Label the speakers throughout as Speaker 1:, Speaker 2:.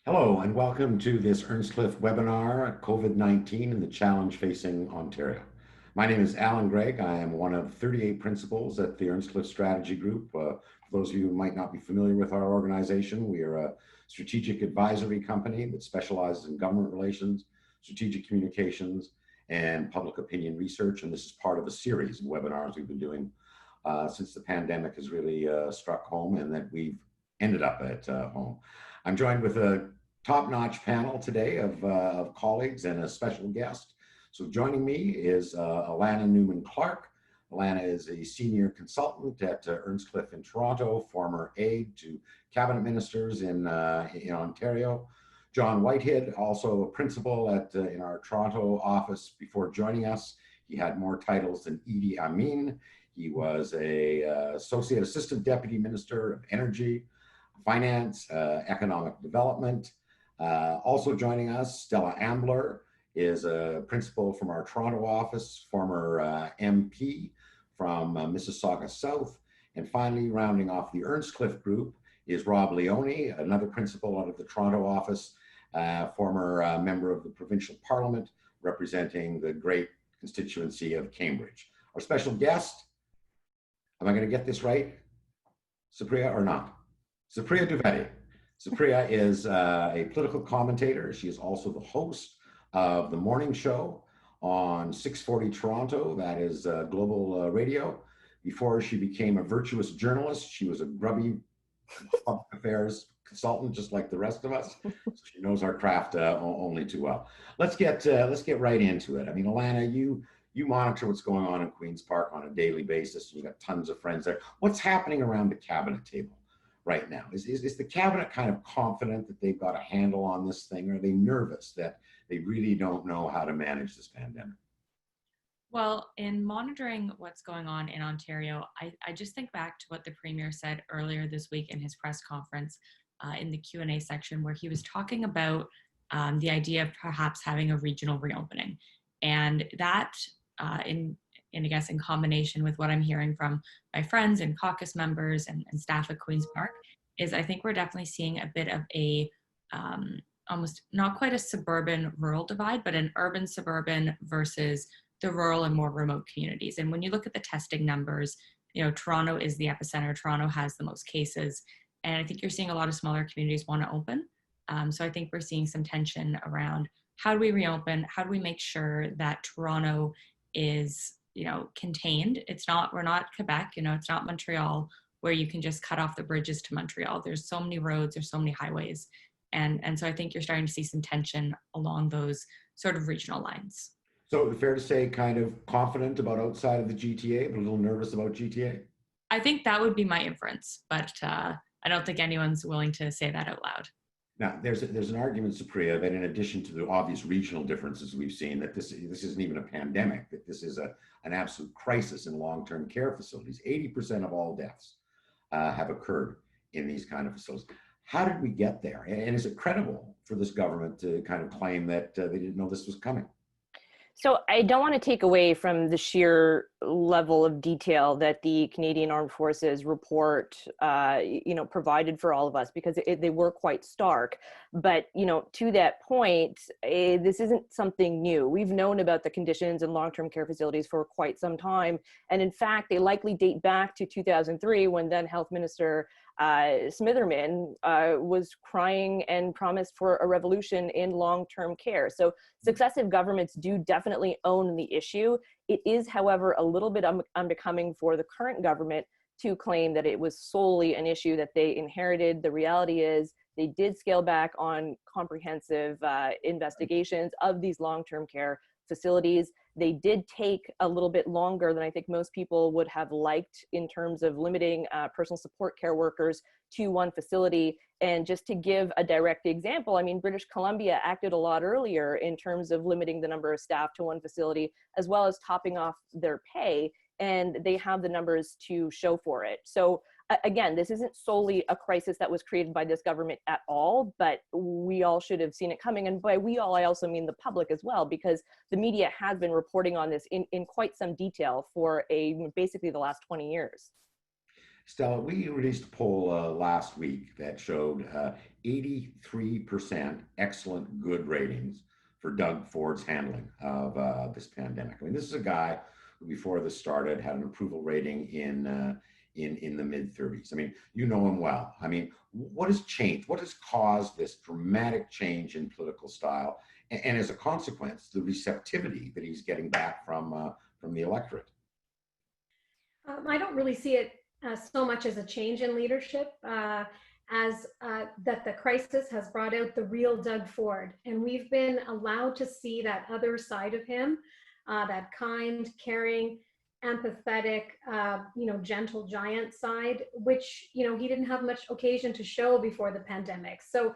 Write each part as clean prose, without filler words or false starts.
Speaker 1: Hello and welcome to this Earnscliffe webinar, COVID-19 and the challenge facing Ontario. My name is Alan Gregg. I am one of 38 principals at the Earnscliffe Strategy Group. For those of you who might not be familiar with our organization, we are a strategic advisory company that specializes in government relations, strategic communications, and public opinion research. And this is part of a series of webinars we've been doing since the pandemic has really struck home and that we've ended up at home. I'm joined with a top-notch panel today of colleagues and a special guest. So joining me is Alana Newman-Clark. Alana is a senior consultant at Earnscliffe in Toronto, former aide to cabinet ministers in Ontario. John Whitehead, also a principal in our Toronto office before joining us. He had more titles than Idi Amin. He was a associate assistant deputy minister of energy, finance, economic development. Also joining us, Stella Ambler is a principal from our Toronto office, former MP from Mississauga South. And finally, rounding off the Earnscliffe group is Rob Leone, another principal out of the Toronto office, former member of the provincial parliament, representing the great constituency of Cambridge. Our special guest, am I going to get this right? Supriya or not? Supriya Dwivedi. Supriya is a political commentator. She is also the host of the morning show on 640 Toronto, that is global radio. Before she became a virtuous journalist, she was a grubby public affairs consultant, just like the rest of us. So she knows our craft only too well. Let's get right into it. I mean, Alana, you monitor what's going on in Queen's Park on a daily basis. You got tons of friends there. What's happening around the cabinet table right now? Is the cabinet kind of confident that they've got a handle on this thing? Or are they nervous that they really don't know how to manage this pandemic?
Speaker 2: Well, in monitoring what's going on in Ontario, I just think back to what the Premier said earlier this week in his press conference in the Q&A section, where he was talking about the idea of perhaps having a regional reopening. And that, I guess, in combination with what I'm hearing from my friends and caucus members and staff at Queen's Park, is I think we're definitely seeing a bit of a almost not quite a suburban rural divide, but an urban suburban versus the rural and more remote communities. And when you look at the testing numbers, Toronto is the epicenter. Toronto has the most cases. And I think you're seeing a lot of smaller communities want to open. So I think we're seeing some tension around how do we reopen? How do we make sure that Toronto is, contained? We're not Quebec, it's not Montreal, where you can just cut off the bridges to Montreal. There's so many roads, there's so many highways. And so I think you're starting to see some tension along those sort of regional lines.
Speaker 1: So fair to say kind of confident about outside of the GTA, but a little nervous about GTA?
Speaker 2: I think that would be my inference, but I don't think anyone's willing to say that out loud.
Speaker 1: Now, there's an argument, Supriya, that in addition to the obvious regional differences we've seen, that this isn't even a pandemic, that this is an absolute crisis in long-term care facilities. 80% of all deaths have occurred in these kind of facilities. How did we get there? And is it credible for this government to kind of claim that they didn't know this was coming?
Speaker 3: So I don't want to take away from the sheer level of detail that the Canadian Armed Forces report, provided for all of us, because they were quite stark. But, to that point, this isn't something new. We've known about the conditions in long-term care facilities for quite some time. And in fact, they likely date back to 2003 when then Health Minister Smitherman was crying and promised for a revolution in long-term care. So successive governments do definitely own the issue. It is, however, a little bit unbecoming for the current government to claim that it was solely an issue that they inherited. The reality is they did scale back on comprehensive investigations of these long-term care facilities. They did take a little bit longer than I think most people would have liked in terms of limiting personal support care workers to one facility. And just to give a direct example, I mean, British Columbia acted a lot earlier in terms of limiting the number of staff to one facility, as well as topping off their pay. And they have the numbers to show for it. So again, this isn't solely a crisis that was created by this government at all, but we all should have seen it coming. And by we all, I also mean the public as well, because the media has been reporting on this in quite some detail for basically the last 20 years.
Speaker 1: Stella, we released a poll last week that showed 83% excellent good ratings for Doug Ford's handling of this pandemic. I mean, this is a guy who, before this started, had an approval rating in the mid 30s. I mean, you know him well. I mean, what has changed? What has caused this dramatic change in political style, and as a consequence, the receptivity that he's getting back from the electorate?
Speaker 4: I don't really see it so much as a change in leadership as that the crisis has brought out the real Doug Ford. And we've been allowed to see that other side of him, that kind, caring, empathetic, gentle giant side, which, he didn't have much occasion to show before the pandemic. So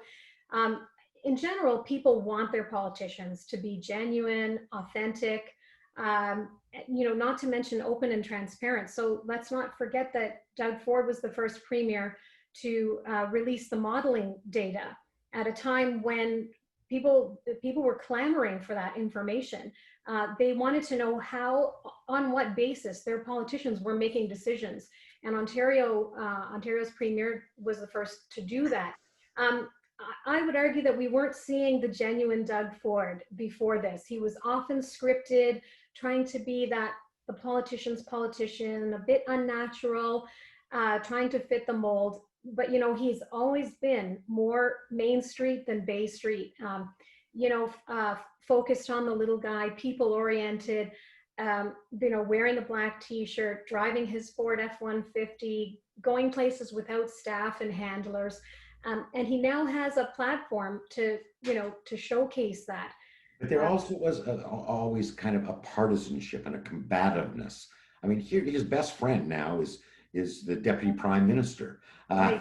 Speaker 4: in general, people want their politicians to be genuine, authentic, not to mention open and transparent. So let's not forget that Doug Ford was the first premier to release the modeling data at a time when people were clamoring for that information. They wanted to know on what basis their politicians were making decisions. And Ontario's premier was the first to do that. I would argue that we weren't seeing the genuine Doug Ford before this. He was often scripted, trying to be the politician's politician, a bit unnatural, trying to fit the mold. But, he's always been more Main Street than Bay Street, focused on the little guy, people-oriented, wearing the black t-shirt, driving his Ford F-150, going places without staff and handlers. And he now has a platform to showcase that.
Speaker 1: But there also was always kind of a partisanship and a combativeness. I mean, here his best friend now is the deputy prime minister.
Speaker 4: Right.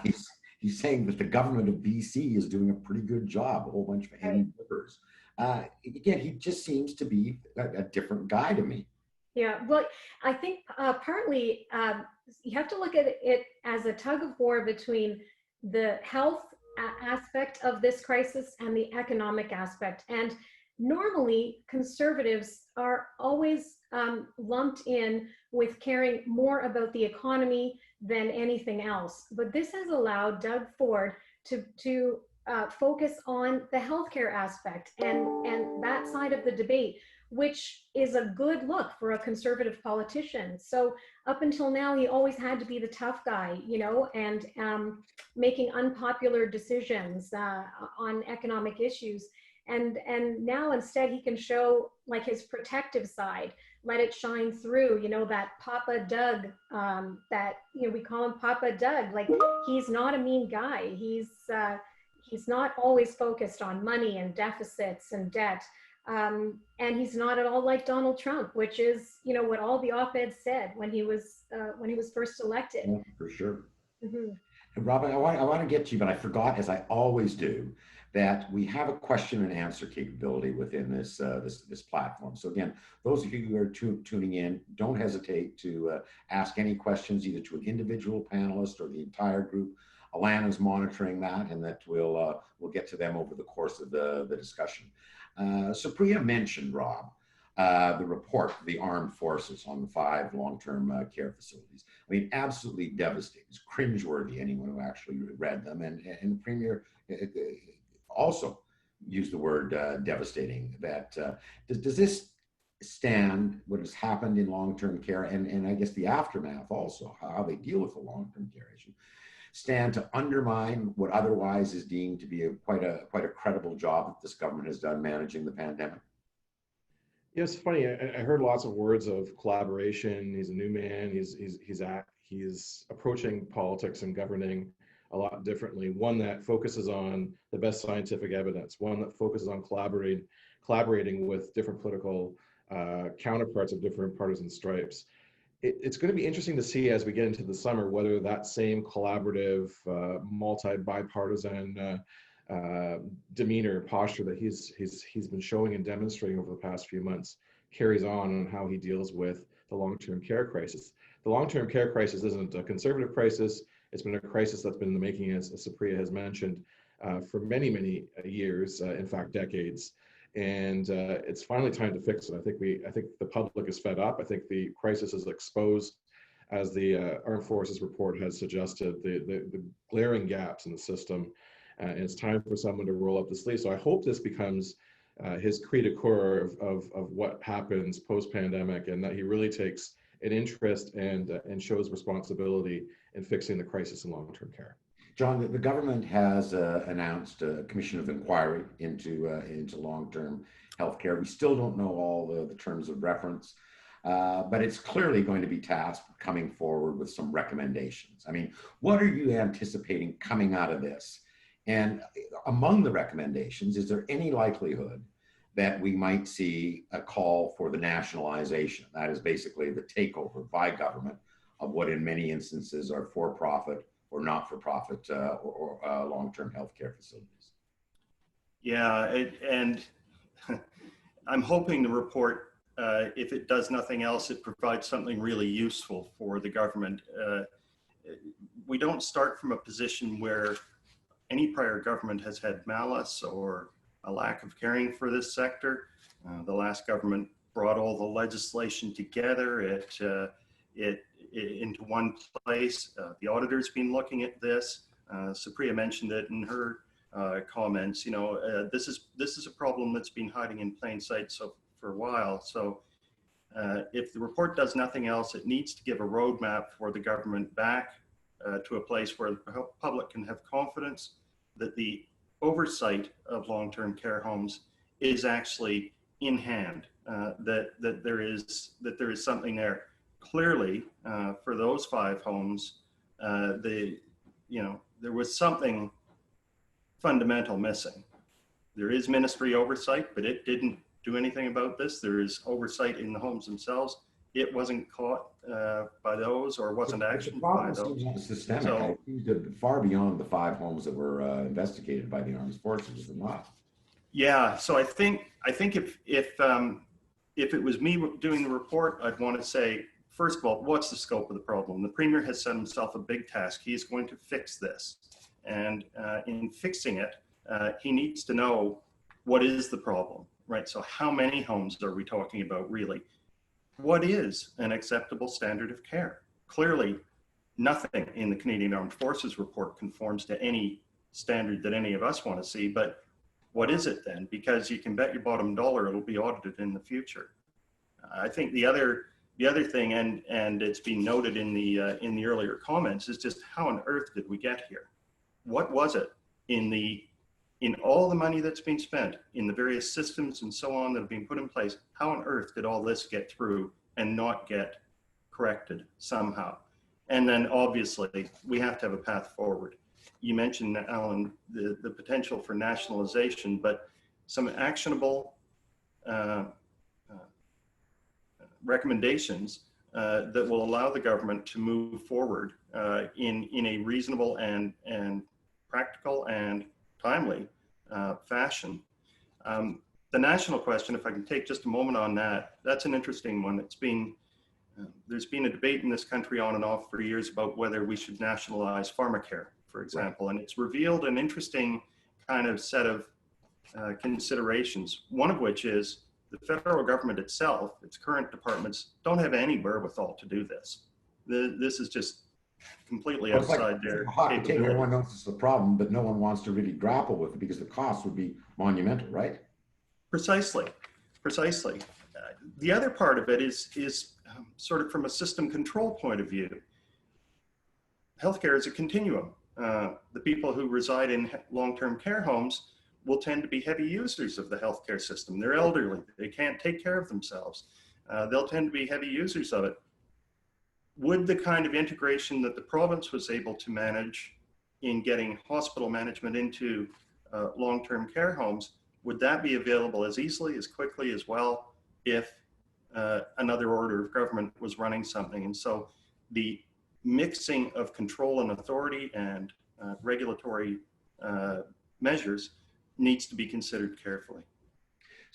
Speaker 1: He's saying that the government of BC is doing a pretty good job. A whole bunch of NDPers. Again, he just seems to be a different guy to me.
Speaker 4: Yeah, well, I think partly you have to look at it as a tug of war between the health aspect of this crisis and the economic aspect. And normally, conservatives are always lumped in with caring more about the economy than anything else. But this has allowed Doug Ford to focus on the healthcare aspect and that side of the debate, which is a good look for a conservative politician. So up until now, he always had to be the tough guy, and making unpopular decisions on economic issues. And now instead he can show like his protective side, let it shine through, that Papa Doug, that, we call him Papa Doug. Like, he's not a mean guy. He's not always focused on money and deficits and debt. And he's not at all like Donald Trump, which is, what all the op-eds said when he was first elected.
Speaker 1: Yeah, for sure.
Speaker 4: Mm-hmm.
Speaker 1: And Robin, I want to get to you, but I forgot, as I always do, that we have a question and answer capability within this platform. So again, those of you who are tuning in, don't hesitate to ask any questions either to an individual panelist or the entire group. Alana's monitoring that, and that we'll get to them over the course of the discussion. Supriya mentioned, Rob, the report, the armed forces on the 5 long-term care facilities. I mean, absolutely devastating. It's cringeworthy, anyone who actually read them. And the Premier also used the word devastating. That does this stand, what has happened in long-term care, and I guess the aftermath also, how they deal with the long-term care issue, stand to undermine what otherwise is deemed to be quite a credible job that this government has done managing the pandemic?
Speaker 5: Yeah, it's funny. I heard lots of words of collaboration. He's a new man. He's approaching politics and governing a lot differently. One that focuses on the best scientific evidence. One that focuses on collaborating with different political counterparts of different partisan stripes. It's going to be interesting to see as we get into the summer whether that same collaborative, multi-bipartisan demeanor, posture that he's been showing and demonstrating over the past few months carries on how he deals with the long-term care crisis. The long-term care crisis isn't a conservative crisis. It's been a crisis that's been in the making, as Supriya has mentioned, for many, many years, in fact, decades. And it's finally time to fix it. I think the public is fed up. I think the crisis has exposed as the Armed Forces report has suggested, the glaring gaps in the system. And it's time for someone to roll up the sleeves. So I hope this becomes his cri de coeur of what happens post-pandemic, and that he really takes an interest and shows responsibility in fixing the crisis in long-term care.
Speaker 1: John, the government has announced a commission of inquiry into long-term healthcare. We still don't know all the terms of reference, but it's clearly going to be tasked with coming forward with some recommendations. I mean, what are you anticipating coming out of this? And among the recommendations, is there any likelihood that we might see a call for the nationalization? That is basically the takeover by government of what in many instances are for-profit or not-for-profit or long-term healthcare facilities.
Speaker 6: Yeah, and I'm hoping the report, if it does nothing else, it provides something really useful for the government. We don't start from a position where any prior government has had malice or a lack of caring for this sector. The last government brought all the legislation together into one place. The auditor's been looking at this. Supriya mentioned it in her comments. You know, this is a problem that's been hiding in plain sight for a while. So if the report does nothing else, it needs to give a roadmap for the government back to a place where the public can have confidence that the oversight of long-term care homes is actually in hand, that there is something there. Clearly, for those 5 homes, there was something fundamental missing. There is ministry oversight, but it didn't do anything about this. There is oversight in the homes themselves. It wasn't caught by those, or wasn't actioned by those.
Speaker 1: Systemic.
Speaker 6: So,
Speaker 1: far beyond the 5 homes that were investigated by the armed forces, or not.
Speaker 6: Yeah, so I think if it was me doing the report, I'd want to say, first of all, what's the scope of the problem? The Premier has set himself a big task. He's going to fix this, and in fixing it, he needs to know what is the problem, right? So how many homes are we talking about, really? What is an acceptable standard of care? Clearly, nothing in the Canadian Armed Forces report conforms to any standard that any of us want to see, but what is it then? Because you can bet your bottom dollar it'll be audited in the future. I think the other thing, and it's been noted in the earlier comments, is just how on earth did we get here? What was it in all the money that's been spent, in the various systems and so on that have been put in place? How on earth did all this get through and not get corrected somehow? And then obviously we have to have a path forward. You mentioned, Alan, the potential for nationalization, but some actionable recommendations that will allow the government to move forward in a reasonable and practical and timely fashion. The national question, if I can take just a moment on that, that's an interesting one. It's been, there's been a debate in this country on and off for years about whether we should nationalize pharmacare, for example, and it's revealed an interesting kind of set of considerations, one of which is the federal government itself, its current departments, don't have any wherewithal to do this. This is just completely outside their capability.
Speaker 1: Everyone knows it's a problem, but no one wants to really grapple with it because the cost would be monumental, right?
Speaker 6: Precisely. The other part of it is sort of from a system control point of view. Healthcare is a continuum. The people who reside in long-term care homes will tend to be heavy users of the healthcare system. They're elderly, they can't take care of themselves. They'll tend to be heavy users of it. Would the kind of integration that the province was able to manage in getting hospital management into long-term care homes, would that be available as easily, as quickly, as well if another order of government was running something? And so the mixing of control and authority and regulatory measures needs to be considered carefully.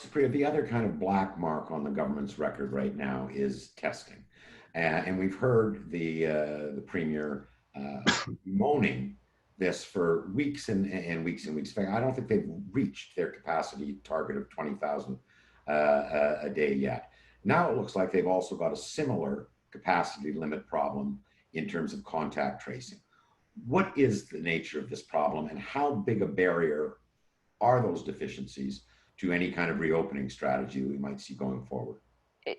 Speaker 1: Supriya, the other kind of black mark on the government's record right now is testing. And we've heard the Premier moaning this for weeks and weeks and weeks. In fact, I don't think they've reached their capacity target of 20,000 a day yet. Now it looks like they've also got a similar capacity limit problem in terms of contact tracing. What is the nature of this problem, and how big a barrier are those deficiencies to any kind of reopening strategy we might see going forward?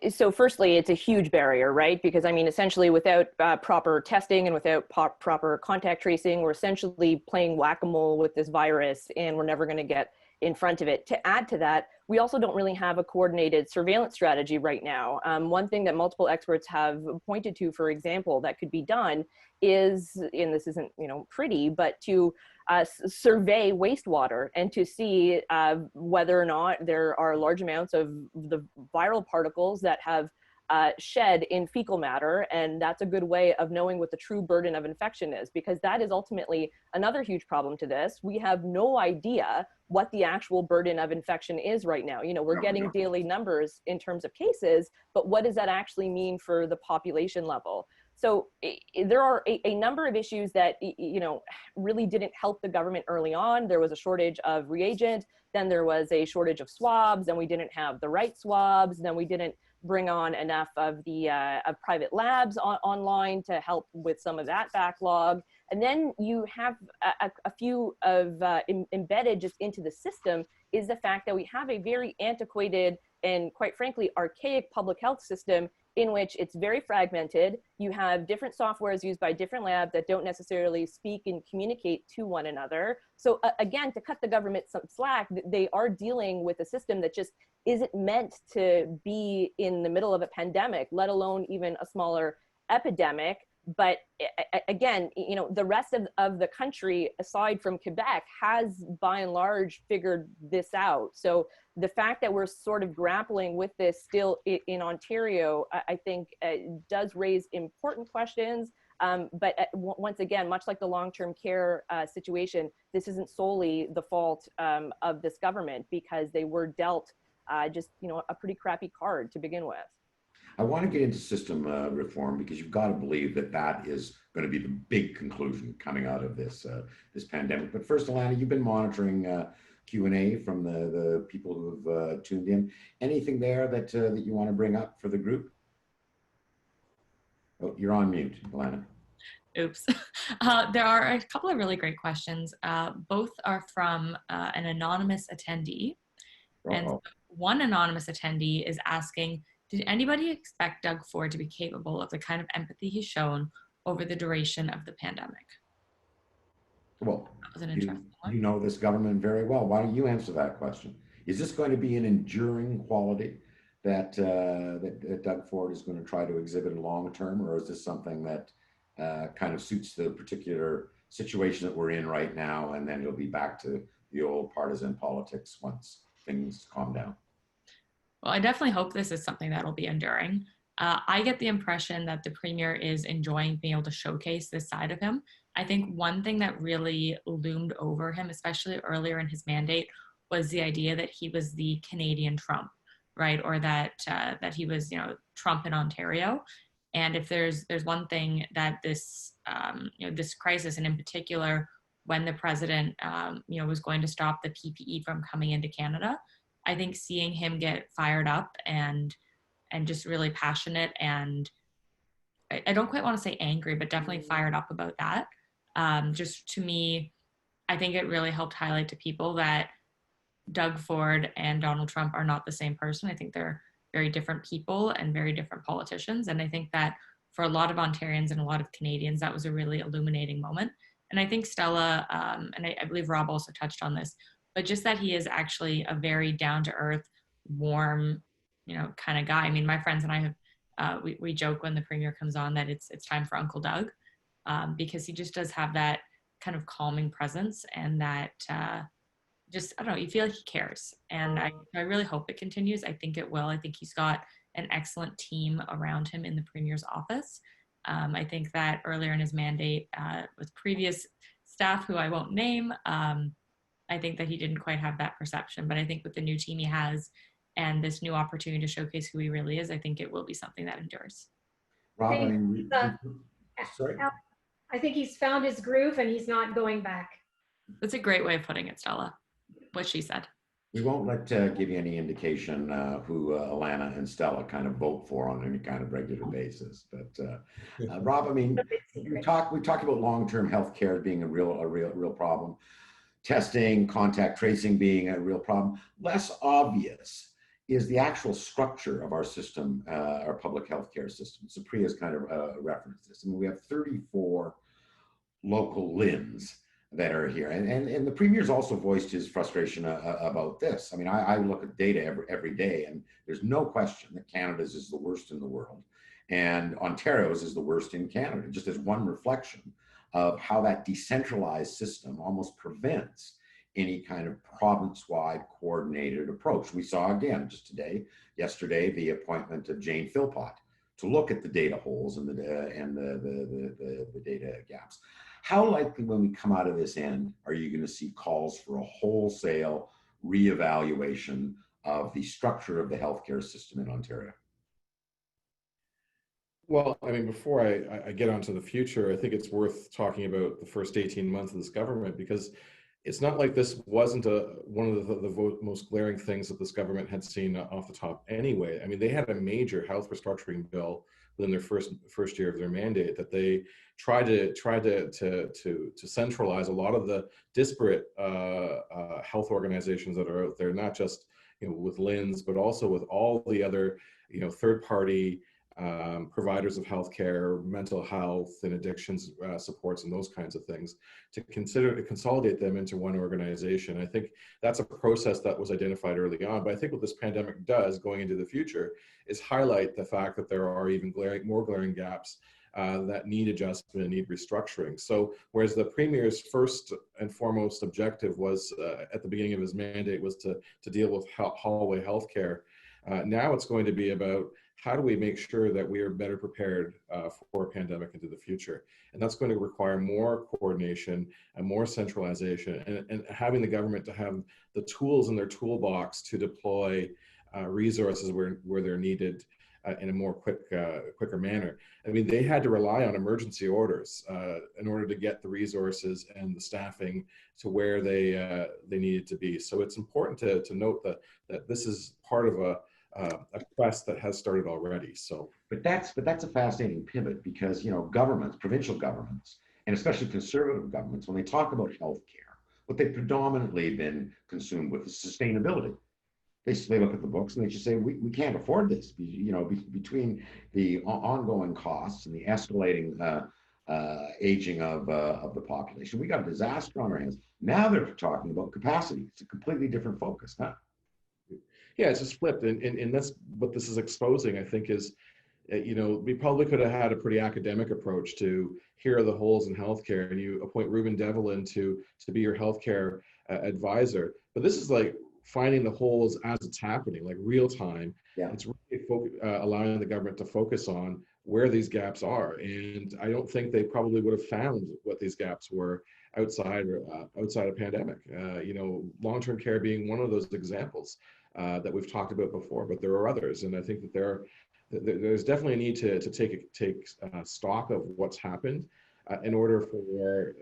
Speaker 3: So firstly, it's a huge barrier, right? Because I mean, essentially without proper testing and without proper contact tracing, we're essentially playing whack-a-mole with this virus, and we're never going to get in front of it. To add to that, we also don't really have a coordinated surveillance strategy right now. One thing that multiple experts have pointed to, for example, that could be done is, and this isn't, you know, pretty, but to survey wastewater and to see whether or not there are large amounts of the viral particles that have shed in fecal matter. And that's a good way of knowing what the true burden of infection is, because that is ultimately another huge problem to this. We have no idea what the actual burden of infection is right now. You know, we're getting daily numbers in terms of cases, but what does that actually mean for the population level? So there are a number of issues that, you know, really didn't help the government early on. There was a shortage of reagent, then there was a shortage of swabs, and we didn't have the right swabs, then we didn't bring on enough of the of private labs online to help with some of that backlog. And then you have a few of embedded just into the system is the fact that we have a very antiquated and quite frankly archaic public health system in which it's very fragmented. You have different softwares used by different labs that don't necessarily speak and communicate to one another. So again, to cut the government some slack, they are dealing with a system that just isn't meant to be in the middle of a pandemic, let alone even a smaller epidemic. But again, you know, the rest of the country, aside from Quebec, has by and large figured this out. So the fact that we're sort of grappling with this still in Ontario, I think does raise important questions. But once again, much like the long-term care situation, this isn't solely the fault of this government, because they were dealt just, you know, a pretty crappy card to begin with.
Speaker 1: I want to get into system reform, because you've got to believe that that is going to be the big conclusion coming out of this this pandemic. But first, Alana, you've been monitoring Q&A from the people who've tuned in. Anything there that that you want to bring up for the group? Oh, you're on mute, Alana.
Speaker 2: Oops. There are a couple of really great questions. Both are from an anonymous attendee. And one anonymous attendee is asking, did anybody expect Doug Ford to be capable of the kind of empathy he's shown over the duration of the pandemic?
Speaker 1: Well,
Speaker 2: that was an interesting one.
Speaker 1: You know this government very well. Why don't you answer that question? Is this going to be an enduring quality that that Doug Ford is going to try to exhibit long term, or is this something that kind of suits the particular situation that we're in right now, and then it'll be back to the old partisan politics once things calm down?
Speaker 2: Well, I definitely hope this is something that'll be enduring. I get the impression that the Premier is enjoying being able to showcase this side of him. I think one thing that really loomed over him, especially earlier in his mandate, was the idea that he was the Canadian Trump, right? Or that that he was, you know, Trump in Ontario. And if there's one thing that this, you know, this crisis, and in particular, when the president, you know, was going to stop the PPE from coming into Canada, I think seeing him get fired up and just really passionate, and I don't quite want to say angry, but definitely fired up about that. Just to me, I think it really helped highlight to people that Doug Ford and Donald Trump are not the same person. I think they're very different people and very different politicians. And I think that for a lot of Ontarians and a lot of Canadians, that was a really illuminating moment. And I think Stella, and I believe Rob also touched on this, but just that he is actually a very down-to-earth, warm, you know, kind of guy. I mean, my friends and I have, we joke when the Premier comes on that it's time for Uncle Doug, because he just does have that kind of calming presence, and that just, I don't know, you feel like he cares. And I really hope it continues. I think it will. I think he's got an excellent team around him in the Premier's office. I think that earlier in his mandate with previous staff who I won't name, I think that he didn't quite have that perception. But I think with the new team he has and this new opportunity to showcase who he really is, I think it will be something that endures.
Speaker 1: Rob, I mean, sorry?
Speaker 4: I think he's found his groove and he's not going back.
Speaker 2: That's a great way of putting it, Stella, what she said.
Speaker 1: We won't let give you any indication who Alana and Stella kind of vote for on any kind of regular basis. But Rob, I mean, we talked about long-term healthcare being a real problem, testing, contact tracing being a real problem. Less obvious is the actual structure of our system, our public healthcare system. Supriya's kind of referenced this. I mean, we have 34 local LHINs that are here. And the Premier's also voiced his frustration about this. I mean, I look at data every day, and there's no question that Canada's is the worst in the world. And Ontario's is the worst in Canada, just as one reflection of how that decentralized system almost prevents any kind of province-wide coordinated approach. We saw again just yesterday, the appointment of Jane Philpott to look at the data holes and the data gaps. How likely, when we come out of this end, are you going to see calls for a wholesale reevaluation of the structure of the healthcare system in Ontario?
Speaker 5: Well, I mean, before I get onto the future, I think it's worth talking about the first 18 months of this government, because it's not like this wasn't one of the most glaring things that this government had seen off the top anyway. I mean, they had a major health restructuring bill within their first year of their mandate that they tried to centralize a lot of the disparate health organizations that are out there, not just with LHINs, but also with all the other third-party providers of healthcare, mental health and addictions supports and those kinds of things, to consolidate them into one organization. I think that's a process that was identified early on, but I think what this pandemic does going into the future is highlight the fact that there are even more glaring gaps that need adjustment and need restructuring. So whereas the Premier's first and foremost objective was at the beginning of his mandate was to deal with hallway healthcare, now it's going to be about how do we make sure that we are better prepared for a pandemic into the future? And that's going to require more coordination and more centralization, and having the government to have the tools in their toolbox to deploy resources where they're needed in a more quicker manner. I mean, they had to rely on emergency orders in order to get the resources and the staffing to where they needed to be. So it's important to note that this is part of a quest that has started already. So,
Speaker 1: but that's a fascinating pivot, because governments, provincial governments, and especially conservative governments, when they talk about healthcare, what they've predominantly been consumed with is sustainability. They look at the books and they just say we can't afford this. Between the ongoing costs and the escalating aging of the population, we got a disaster on our hands. Now they're talking about capacity. It's a completely different focus, huh?
Speaker 5: Yeah, it's just flipped, and that's what this is exposing, I think, is, we probably could have had a pretty academic approach to here are the holes in healthcare, and you appoint Ruben Devlin to be your healthcare advisor. But this is like finding the holes as it's happening, like real time.
Speaker 1: Yeah.
Speaker 5: It's really allowing the government to focus on where these gaps are, and I don't think they probably would have found what these gaps were outside a pandemic. Long-term care being one of those examples that we've talked about before, but there are others, and I think that there's definitely a need to take stock of what's happened in order for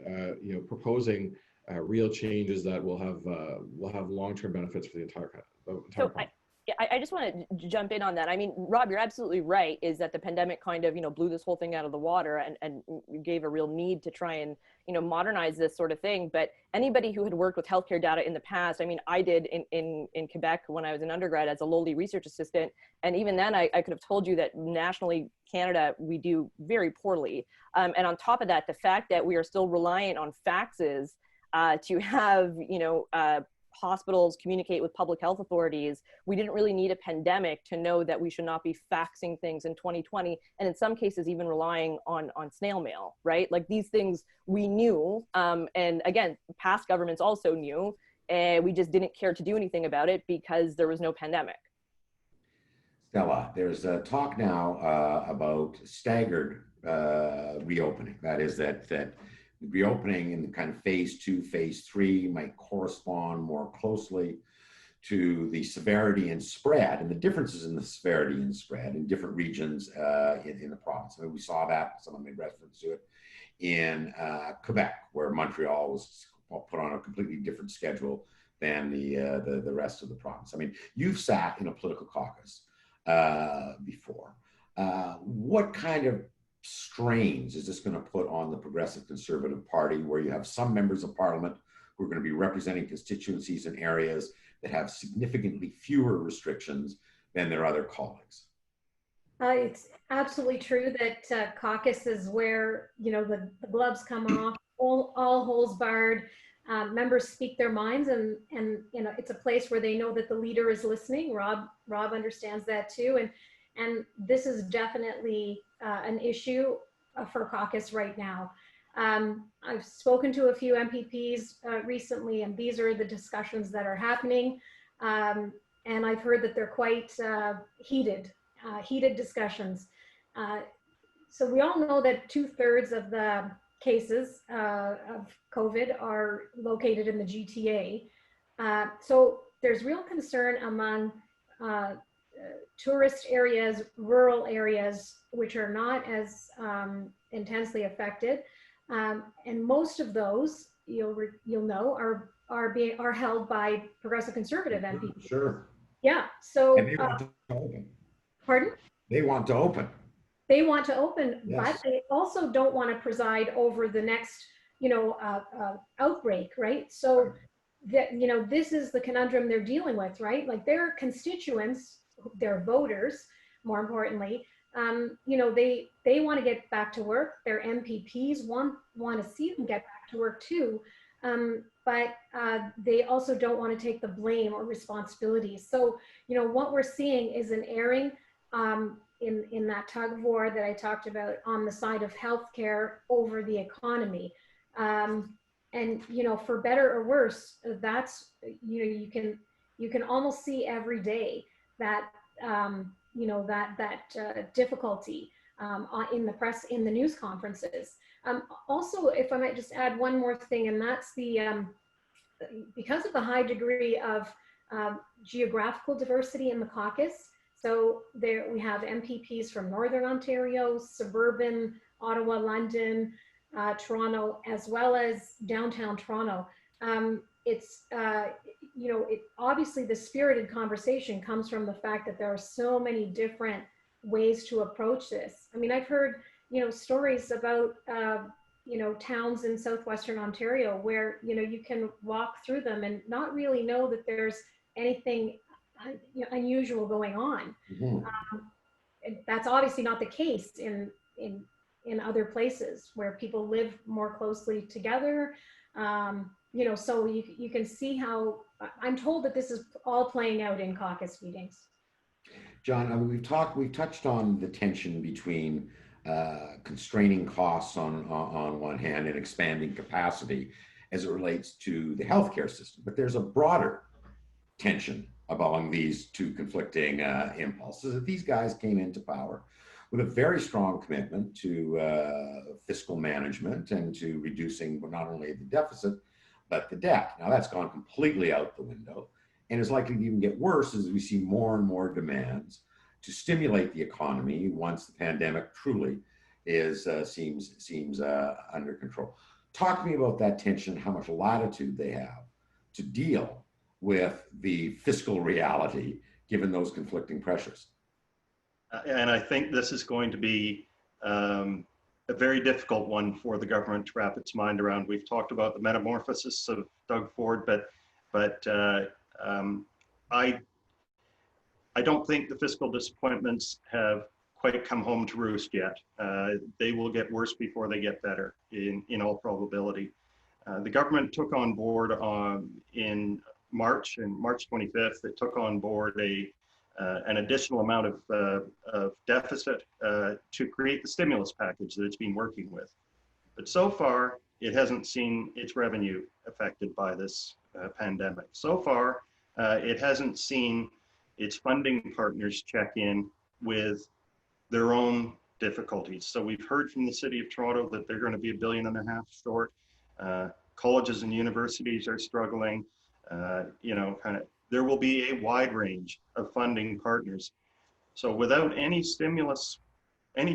Speaker 5: proposing real changes that will have long-term benefits for the entire
Speaker 3: so I just want to jump in on that. I mean, Rob, you're absolutely right, is that the pandemic kind of, blew this whole thing out of the water and gave a real need to try and, modernize this sort of thing. But anybody who had worked with healthcare data in the past, I mean, I did in Quebec when I was an undergrad as a lowly research assistant. And even then I could have told you that nationally, Canada, we do very poorly. And on top of that, the fact that we are still reliant on faxes to have, hospitals communicate with public health authorities, we didn't really need a pandemic to know that we should not be faxing things in 2020, and in some cases even relying on snail mail, right? Like these things we knew, and again, past governments also knew, and we just didn't care to do anything about it because there was no pandemic.
Speaker 1: Stella, there's talk now about staggered reopening. That is that reopening in the kind of phase 2, phase 3 might correspond more closely to the severity and spread, and the differences in the severity and spread in different regions in the province. I mean, we saw that, someone made reference to it, in Quebec, where Montreal was put on a completely different schedule than the rest of the province. I mean, you've sat in a political caucus before. What kind of strains is this going to put on the Progressive Conservative Party, where you have some members of Parliament who are going to be representing constituencies in areas that have significantly fewer restrictions than their other colleagues?
Speaker 4: It's absolutely true that caucus is where, you know, the gloves come off, all holes barred. Members speak their minds, and you know, it's a place where they know that the leader is listening. Rob understands that too, and this is definitely an issue for caucus right now. I've spoken to a few MPPs recently, and these are the discussions that are happening. And I've heard that they're quite heated discussions. So we all know that 2/3 of the cases of COVID are located in the GTA. So there's real concern among tourist areas, rural areas, which are not as intensely affected. And most of those, you'll know, are held by Progressive Conservative MPs.
Speaker 1: Sure.
Speaker 4: Yeah. So,
Speaker 1: And they want to open.
Speaker 4: pardon?
Speaker 1: They want to open.
Speaker 4: They want to open,
Speaker 1: Yes.
Speaker 4: but they also don't want to preside over the next, outbreak, right? So that, this is the conundrum they're dealing with, right? Like their constituents, their voters, more importantly, they want to get back to work. Their MPPs want to see them get back to work too. But they also don't want to take the blame or responsibility. So, what we're seeing is an erring in that tug of war that I talked about on the side of healthcare over the economy. And, for better or worse, that's, you can almost see every day that, that difficulty in the press, in the news conferences. Also, if I might just add one more thing, and that's because of the high degree of geographical diversity in the caucus. So there we have MPPs from Northern Ontario, suburban Ottawa, London, Toronto, as well as downtown Toronto. Obviously the spirited conversation comes from the fact that there are so many different ways to approach this. I mean, I've heard, stories about, towns in southwestern Ontario where, you can walk through them and not really know that there's anything unusual going on.
Speaker 1: Mhm.
Speaker 4: That's obviously not the case in other places where people live more closely together. So you can see how, I'm told that this is all playing out in caucus meetings.
Speaker 1: John, I mean, we've touched on the tension between constraining costs on one hand and expanding capacity as it relates to the healthcare system, but there's a broader tension among these two conflicting impulses. That these guys came into power with a very strong commitment to fiscal management and to reducing not only the deficit, but the debt. Now that's gone completely out the window and is likely to even get worse as we see more and more demands to stimulate the economy once the pandemic truly seems under control. Talk to me about that tension, how much latitude they have to deal with the fiscal reality given those conflicting pressures.
Speaker 6: And I think this is going to be a very difficult one for the government to wrap its mind around. We've talked about the metamorphosis of Doug Ford, but I don't think the fiscal disappointments have quite come home to roost yet. They will get worse before they get better, in all probability. The government took on board in March 25th, it took on board an additional amount of deficit to create the stimulus package that it's been working with. But so far, it hasn't seen its revenue affected by this pandemic. So far, it hasn't seen its funding partners check in with their own difficulties. So we've heard from the City of Toronto that they're going to be $1.5 billion short. Colleges and universities are struggling. There will be a wide range of funding partners. So without any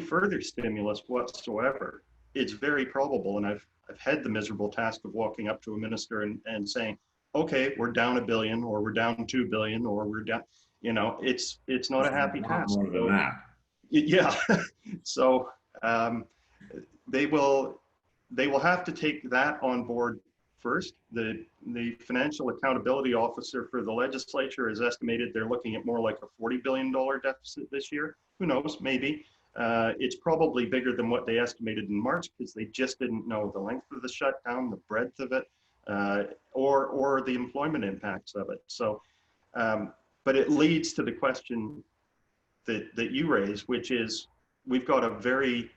Speaker 6: further stimulus whatsoever, it's very probable, and I've had the miserable task of walking up to a minister and saying, okay, we're down $1 billion, or we're down $2 billion, or we're down, it's not a happy
Speaker 1: Not
Speaker 6: task.
Speaker 1: more than that.
Speaker 6: Yeah. So they will have to take that on board first. The financial accountability officer for the legislature has estimated they're looking at more like a $40 billion deficit this year. Who knows? Maybe. It's probably bigger than what they estimated in March, because they just didn't know the length of the shutdown, the breadth of it, or the employment impacts of it. So, but it leads to the question that you raise, which is, we've got a very,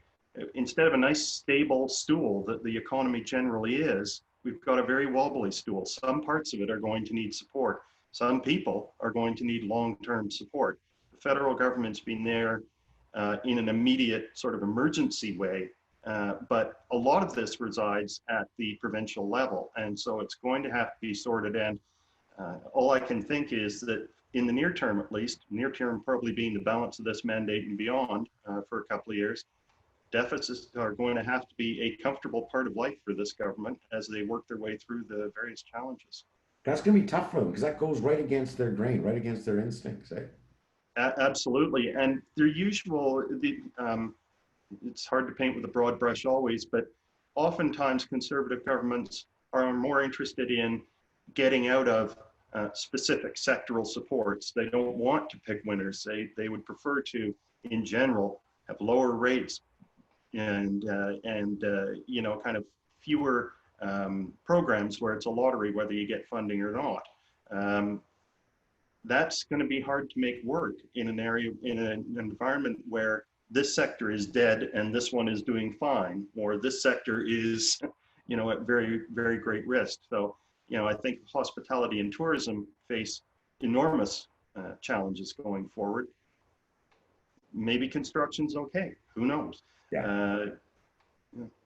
Speaker 6: instead of a nice stable stool that the economy generally is, we've got a very wobbly stool. Some parts of it are going to need support. Some people are going to need long-term support. The federal government's been there in an immediate sort of emergency way, but a lot of this resides at the provincial level. And so it's going to have to be sorted. And all I can think is that in the near term, at least, near term probably being the balance of this mandate and beyond for a couple of years, deficits are going to have to be a comfortable part of life for this government as they work their way through the various challenges.
Speaker 1: That's going to be tough for them, because that goes right against their grain, right against their instincts. Eh?
Speaker 6: Absolutely. And their usual, it's hard to paint with a broad brush always, but oftentimes conservative governments are more interested in getting out of specific sectoral supports. They don't want to pick winners. They would prefer to, in general, have lower rates and kind of fewer programs where it's a lottery whether you get funding or not. That's going to be hard to make work in an area, in an environment where this sector is dead and this one is doing fine, or this sector is, at very, very great risk. So, I think hospitality and tourism face enormous challenges going forward. Maybe construction's okay. Who knows?
Speaker 1: Yeah.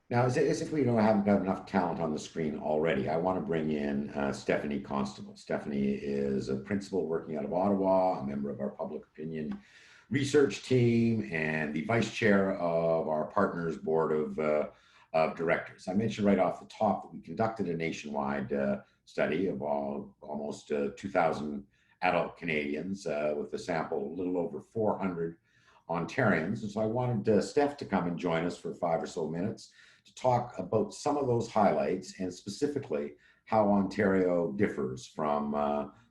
Speaker 1: Now, as if we haven't got enough talent on the screen already, I want to bring in Stephanie Constable. Stephanie is a principal working out of Ottawa, a member of our public opinion research team, and the vice chair of our partners board of directors. I mentioned right off the top that we conducted a nationwide study of almost 2,000 adult Canadians with a sample a little over 400 Ontarians. And so I wanted Steph to come and join us for 5 or so minutes to talk about some of those highlights, and specifically how Ontario differs from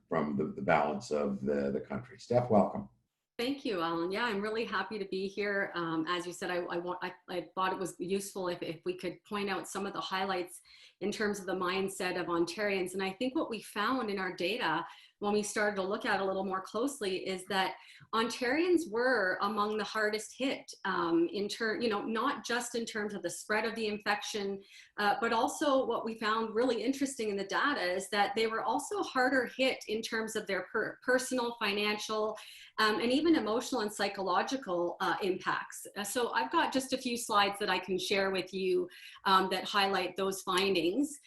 Speaker 1: the balance of the country. Steph, welcome.
Speaker 7: Thank you, Alan. Yeah, I'm really happy to be here. As you said, I thought it was useful if we could point out some of the highlights in terms of the mindset of Ontarians. And I think what we found in our data when we started to look at it a little more closely is that Ontarians were among the hardest hit not just in terms of the spread of the infection, but also what we found really interesting in the data is that they were also harder hit in terms of their personal, financial, and even emotional and psychological impacts. So I've got just a few slides that I can share with you that highlight those findings.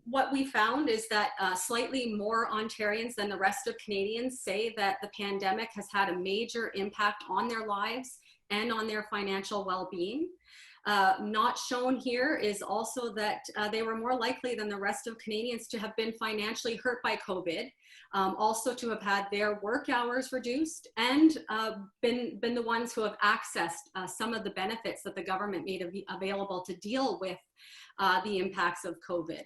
Speaker 7: What we found is that slightly more Ontarians than the rest of Canadians say that the pandemic has had a major impact on their lives and on their financial well-being. Not shown here is also that they were more likely than the rest of Canadians to have been financially hurt by COVID, also to have had their work hours reduced, and been the ones who have accessed some of the benefits that the government made available to deal with the impacts of COVID.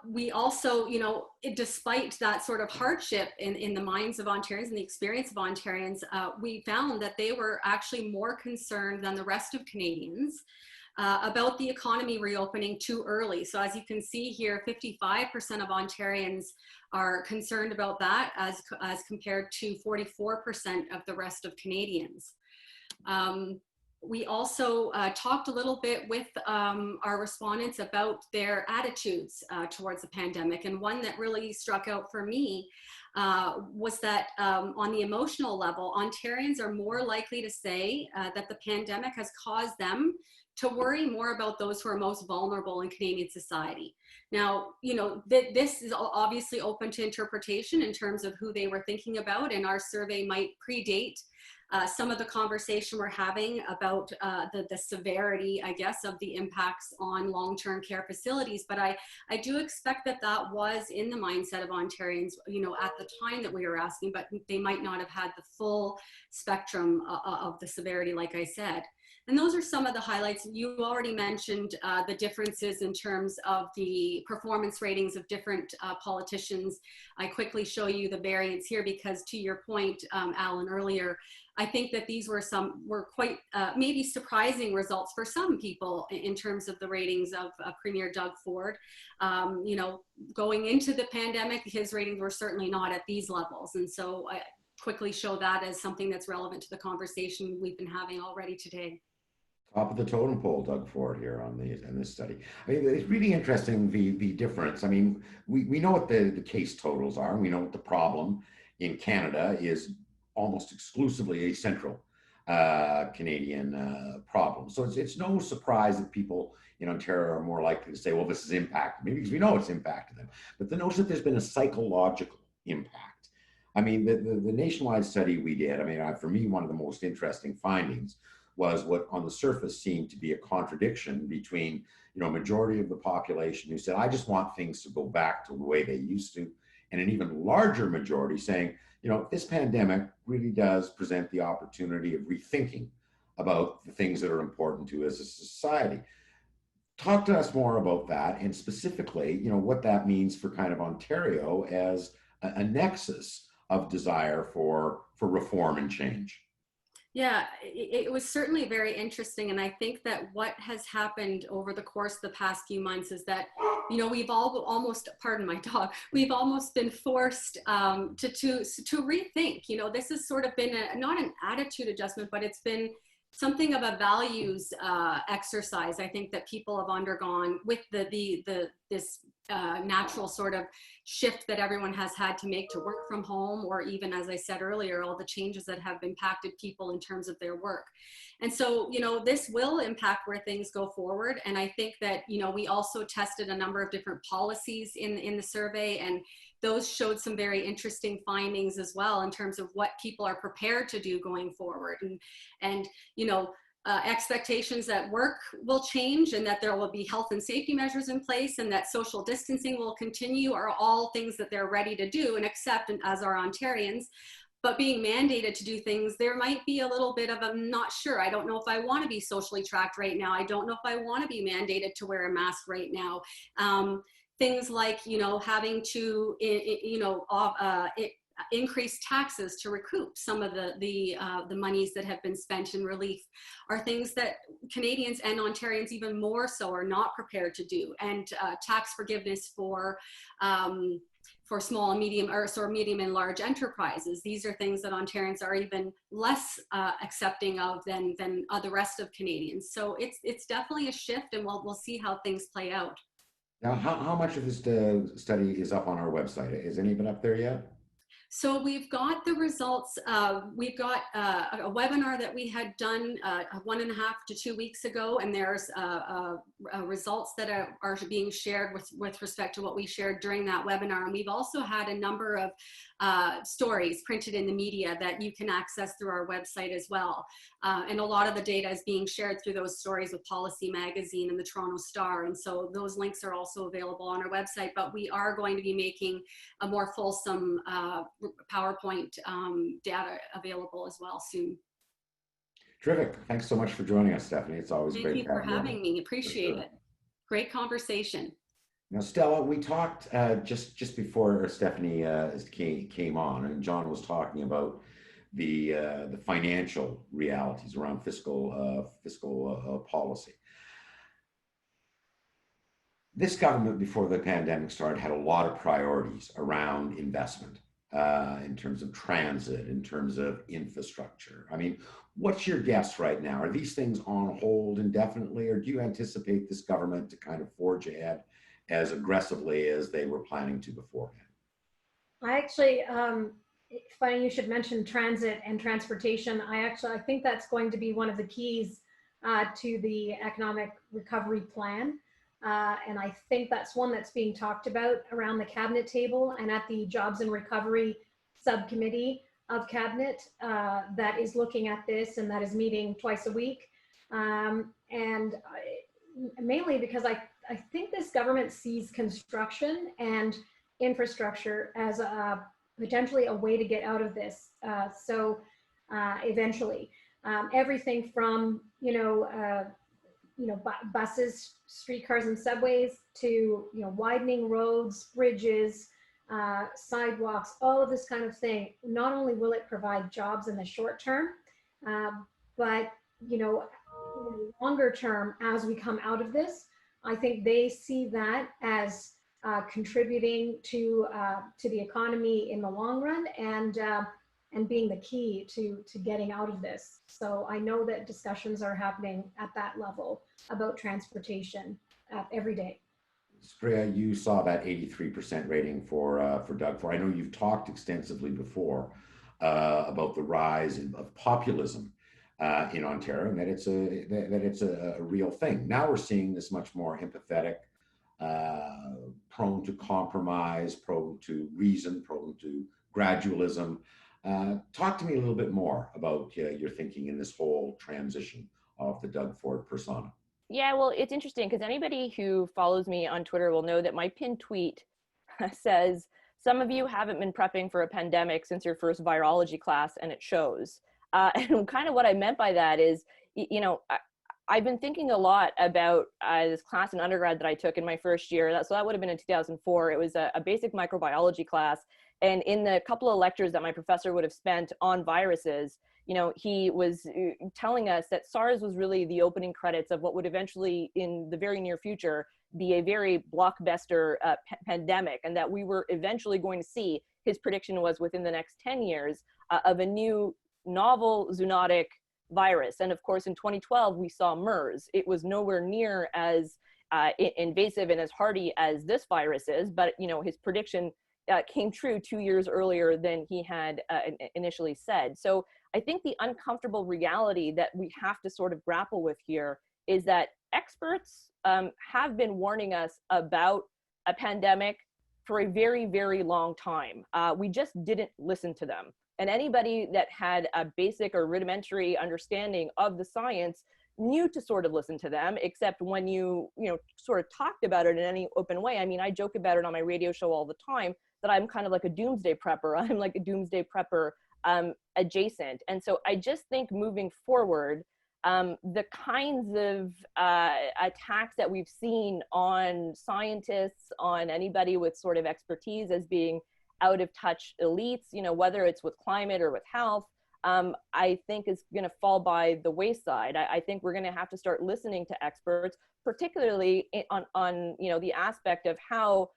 Speaker 7: We also, despite that sort of hardship in the minds of Ontarians and the experience of Ontarians, we found that they were actually more concerned than the rest of Canadians about the economy reopening too early. So as you can see here, 55% of Ontarians are concerned about that as compared to 44% of the rest of Canadians. We also talked a little bit with our respondents about their attitudes towards the pandemic. And one that really struck out for me was that on the emotional level, Ontarians are more likely to say that the pandemic has caused them to worry more about those who are most vulnerable in Canadian society. Now, this is obviously open to interpretation in terms of who they were thinking about, and our survey might predate some of the conversation we're having about the severity, I guess, of the impacts on long-term care facilities. But I do expect that that was in the mindset of Ontarians, you know, at the time that we were asking, but they might not have had the full spectrum of the severity, like I said. And those are some of the highlights. You already mentioned the differences in terms of the performance ratings of different politicians. I quickly show you the variance here because, to your point, Alan, earlier, I think that these were quite maybe surprising results for some people in terms of the ratings of Premier Doug Ford. You know, going into the pandemic, his ratings were certainly not at these levels. And so I quickly show that as something that's relevant to the conversation we've been having already today.
Speaker 1: Top of the totem pole, Doug Ford here on in this study. I mean, it's really interesting the difference. I mean, we know what the case totals are, and we know what the problem in Canada is almost exclusively a central Canadian problem. So it's no surprise that people in Ontario are more likely to say, well, this has impacted me, because we know it's impacted them. But the notion that there's been a psychological impact. I mean, the nationwide study we did, I mean, for me, one of the most interesting findings was what on the surface seemed to be a contradiction between, you know, a majority of the population who said, I just want things to go back to the way they used to, and an even larger majority saying, you know, this pandemic really does present the opportunity of rethinking about the things that are important to us as a society. Talk to us more about that, and specifically, you know, what that means for kind of Ontario as a nexus of desire for reform and change.
Speaker 7: Yeah, it was certainly very interesting. And I think that what has happened over the course of the past few months is that, you know, we've all almost, pardon my dog, we've almost been forced to rethink. You know, this has sort of been not an attitude adjustment, but it's been something of a values exercise. I think that people have undergone with this natural sort of shift that everyone has had to make to work from home, or even, as I said earlier, all the changes that have impacted people in terms of their work. And so, you know, this will impact where things go forward. And I think that, you know, we also tested a number of different policies in the survey, and those showed some very interesting findings as well in terms of what people are prepared to do going forward. And you know, expectations that work will change, and that there will be health and safety measures in place, and that social distancing will continue, are all things that they're ready to do and accept, and as are Ontarians. But being mandated to do things, there might be a little bit of, I'm not sure. I don't know if I want to be socially tracked right now. I don't know if I want to be mandated to wear a mask right now. Things like, you know, having to, you know, increase taxes to recoup some of the monies that have been spent in relief are things that Canadians and Ontarians even more so are not prepared to do. And tax forgiveness for small and medium, or sort of medium and large enterprises. These are things that Ontarians are even less accepting of than the rest of Canadians. So it's definitely a shift, and we'll see how things play out.
Speaker 1: Now, how much of this study is up on our website? Is any of it up there yet?
Speaker 7: So we've got the results. We've got a webinar that we had done 1.5 to 2 weeks ago, and there's results that are being shared with respect to what we shared during that webinar. And we've also had a number of stories printed in the media that you can access through our website as well. And a lot of the data is being shared through those stories with Policy Magazine and the Toronto Star. And so those links are also available on our website, but we are going to be making a more fulsome PowerPoint data available as well soon.
Speaker 1: Terrific. Thanks so much for joining us, Stephanie. It's always great.
Speaker 7: Thank you for having me. Appreciate it. Great conversation.
Speaker 1: Now, Stella, we talked just before Stephanie came on, and John was talking about the financial realities around fiscal policy. This government, before the pandemic started, had a lot of priorities around investment in terms of transit, in terms of infrastructure. I mean, what's your guess right now? Are these things on hold indefinitely, or do you anticipate this government to kind of forge ahead as aggressively as they were planning to beforehand?
Speaker 4: I actually, funny you should mention transit and transportation. I think that's going to be one of the keys to the economic recovery plan. And I think that's one that's being talked about around the cabinet table and at the Jobs and Recovery subcommittee. of cabinet that is looking at this and that is meeting twice a week. Mainly because I think this government sees construction and infrastructure as potentially a way to get out of this. Eventually, everything from buses, streetcars, and subways to widening roads, bridges, sidewalks, all of this kind of thing. Not only will it provide jobs in the short term, but longer term, as we come out of this, I think they see that as contributing to the economy in the long run, and being the key to getting out of this. So I know that discussions are happening at that level about transportation every day.
Speaker 1: Spriya, you saw that 83% rating for Doug Ford. I know you've talked extensively before about the rise of populism in Ontario, and that it's a real thing. Now we're seeing this much more empathetic, prone to compromise, prone to reason, prone to gradualism. Talk to me a little bit more about your thinking in this whole transition of the Doug Ford persona.
Speaker 3: Yeah, well, it's interesting because anybody who follows me on Twitter will know that my pinned tweet says, "Some of you haven't been prepping for a pandemic since your first virology class, and it shows." And kind of what I meant by that is, I've been thinking a lot about this class in undergrad that I took in my first year. So that would have been in 2004. It was a basic microbiology class. And in the couple of lectures that my professor would have spent on viruses, he was telling us that SARS was really the opening credits of what would eventually, in the very near future, be a very blockbuster pandemic, and that we were eventually going to see, his prediction was within the next 10 years, of a new novel zoonotic virus. And of course, in 2012, we saw MERS. It was nowhere near as invasive and as hardy as this virus is, but his prediction came true 2 years earlier than he had initially said. So I think the uncomfortable reality that we have to sort of grapple with here is that experts have been warning us about a pandemic for a very, very long time. We just didn't listen to them. And anybody that had a basic or rudimentary understanding of the science knew to sort of listen to them, except when you sort of talked about it in any open way. I mean, I joke about it on my radio show all the time that I'm kind of like a doomsday prepper. I'm like a doomsday prepper adjacent. And so I just think moving forward, the kinds of attacks that we've seen on scientists, on anybody with sort of expertise as being out of touch elites, whether it's with climate or with health, I think is going to fall by the wayside. I think we're going to have to start listening to experts, particularly on the aspect of how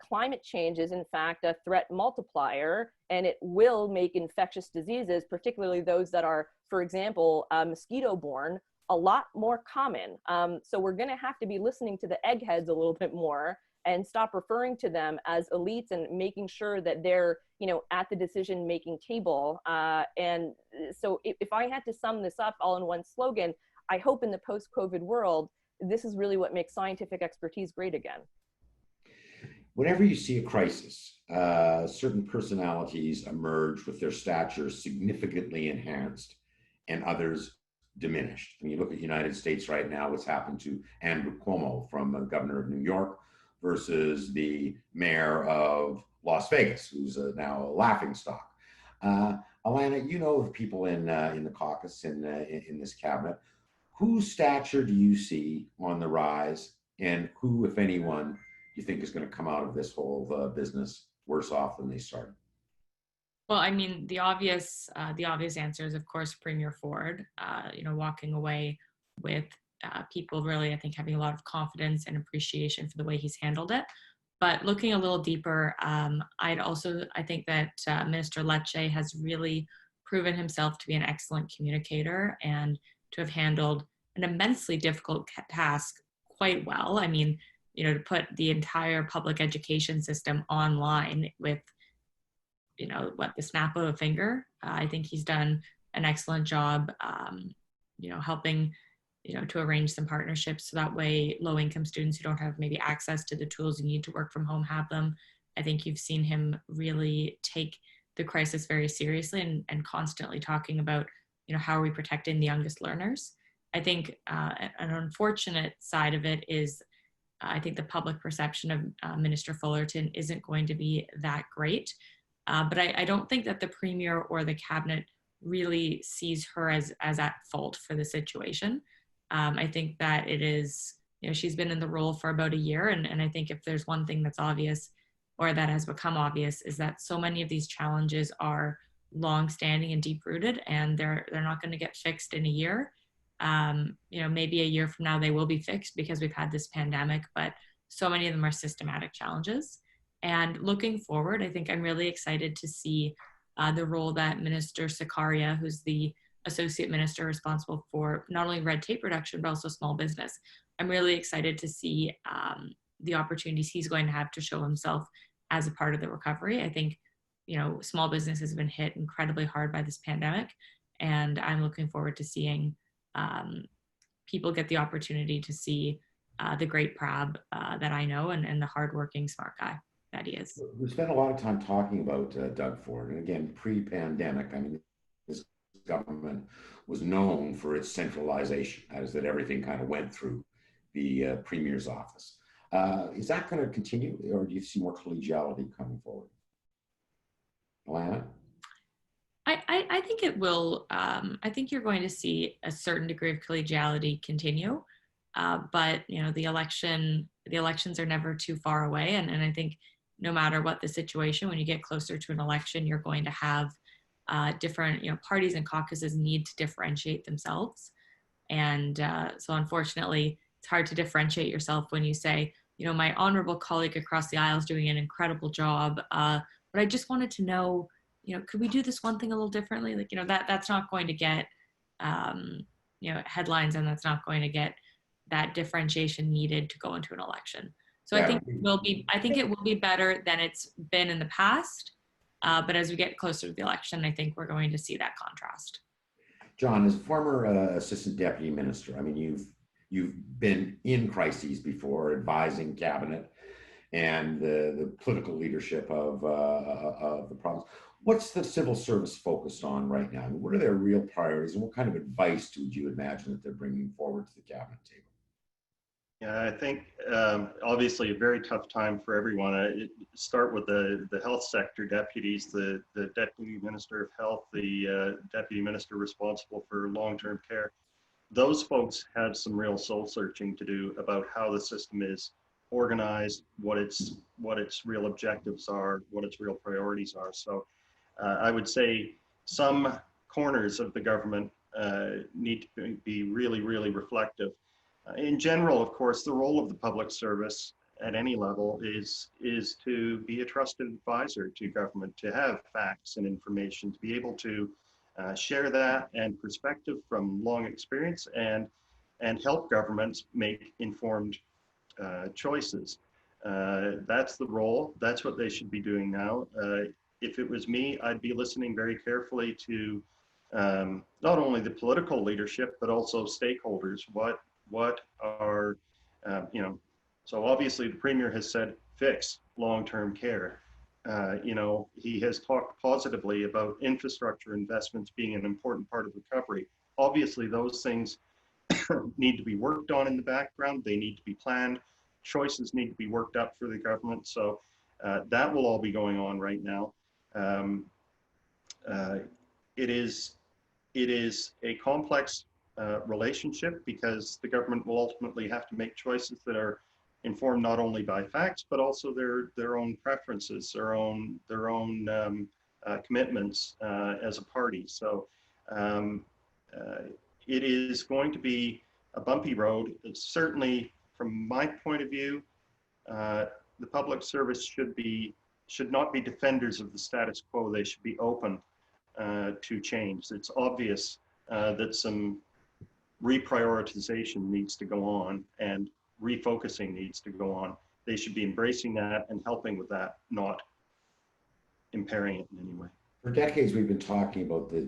Speaker 3: climate change is in fact a threat multiplier, and it will make infectious diseases, particularly those that are, for example, mosquito-borne, a lot more common. So we're going to have to be listening to the eggheads a little bit more and stop referring to them as elites and making sure that they're, at the decision-making table. And so if I had to sum this up all in one slogan, I hope in the post-COVID world, this is really what makes scientific expertise great again.
Speaker 1: Whenever you see a crisis, certain personalities emerge with their stature significantly enhanced and others diminished. When you look at the United States right now, what's happened to Andrew Cuomo, from the governor of New York, versus the mayor of Las Vegas, who's now a laughingstock. Alana, you know of people in the caucus, in this cabinet. Whose stature do you see on the rise, and who, if anyone, you think is going to come out of this whole business worse off than they started?
Speaker 2: Well, I mean, the obvious answer is, of course, Premier Ford. Walking away with people really, I think, having a lot of confidence and appreciation for the way he's handled it. But looking a little deeper, I think that Minister Lecce has really proven himself to be an excellent communicator and to have handled an immensely difficult task quite well. I mean, to put the entire public education system online with, the snap of a finger. I think he's done an excellent job, helping, to arrange some partnerships so that way low-income students who don't have maybe access to the tools you need to work from home have them. I think you've seen him really take the crisis very seriously and constantly talking about, how are we protecting the youngest learners. I think an unfortunate side of it is I think the public perception of Minister Fullerton isn't going to be that great. But I don't think that the Premier or the Cabinet really sees her as at fault for the situation. I think that it is, she's been in the role for about a year. And I think if there's one thing that's obvious, or that has become obvious, is that so many of these challenges are long-standing and deep-rooted, and they're not going to get fixed in a year. Maybe a year from now they will be fixed because we've had this pandemic, but so many of them are systematic challenges. And looking forward, I think I'm really excited to see the role that Minister Sakaria, who's the Associate Minister responsible for not only red tape reduction, but also small business. I'm really excited to see the opportunities he's going to have to show himself as a part of the recovery. I think, small business has been hit incredibly hard by this pandemic, and I'm looking forward to seeing people get the opportunity to see the great Prab that I know and the hardworking, smart guy that he is.
Speaker 1: We spent a lot of time talking about Doug Ford, and again, pre-pandemic, I mean, this government was known for its centralization, as that everything kind of went through the Premier's office. Is that going to continue, or do you see more collegiality coming forward? Alana?
Speaker 2: I think it will. I think you're going to see a certain degree of collegiality continue, but the elections are never too far away, and I think no matter what the situation, when you get closer to an election, you're going to have different parties and caucuses need to differentiate themselves, and so unfortunately, it's hard to differentiate yourself when you say, my honorable colleague across the aisle is doing an incredible job, but I just wanted to know, could we do this one thing a little differently? That's not going to get, headlines, and that's not going to get that differentiation needed to go into an election. So yeah. I think it will be better than it's been in the past. But as we get closer to the election, I think we're going to see that contrast.
Speaker 1: John, as a former assistant deputy minister, I mean, you've been in crises before, advising cabinet and the political leadership of the province. What's the civil service focused on right now? What are their real priorities, and what kind of advice would you imagine that they're bringing forward to the cabinet table?
Speaker 6: Yeah, I think obviously a very tough time for everyone. Start with the health sector deputies, the Deputy Minister of Health, the Deputy Minister responsible for long-term care. Those folks have some real soul searching to do about how the system is organized, what its real objectives are, what its real priorities are. So I would say some corners of the government need to be really, really reflective. In general, of course, the role of the public service at any level is to be a trusted advisor to government, to have facts and information, to be able to share that and perspective from long experience and help governments make informed choices. That's the role. That's what they should be doing now. If it was me, I'd be listening very carefully to not only the political leadership, but also stakeholders. What are, so obviously the Premier has said fix long-term care. He has talked positively about infrastructure investments being an important part of recovery. Obviously those things need to be worked on in the background. They need to be planned. Choices need to be worked up for the government. So that will all be going on right now. It is a complex relationship, because the government will ultimately have to make choices that are informed not only by facts, but also their own preferences, their own commitments as a party. So it is going to be a bumpy road. It's certainly, from my point of view, the public service should not be defenders of the status quo. They should be open to change. It's obvious that some reprioritization needs to go on and refocusing needs to go on. They should be embracing that and helping with that, not impairing it in any way.
Speaker 1: For decades, we've been talking about the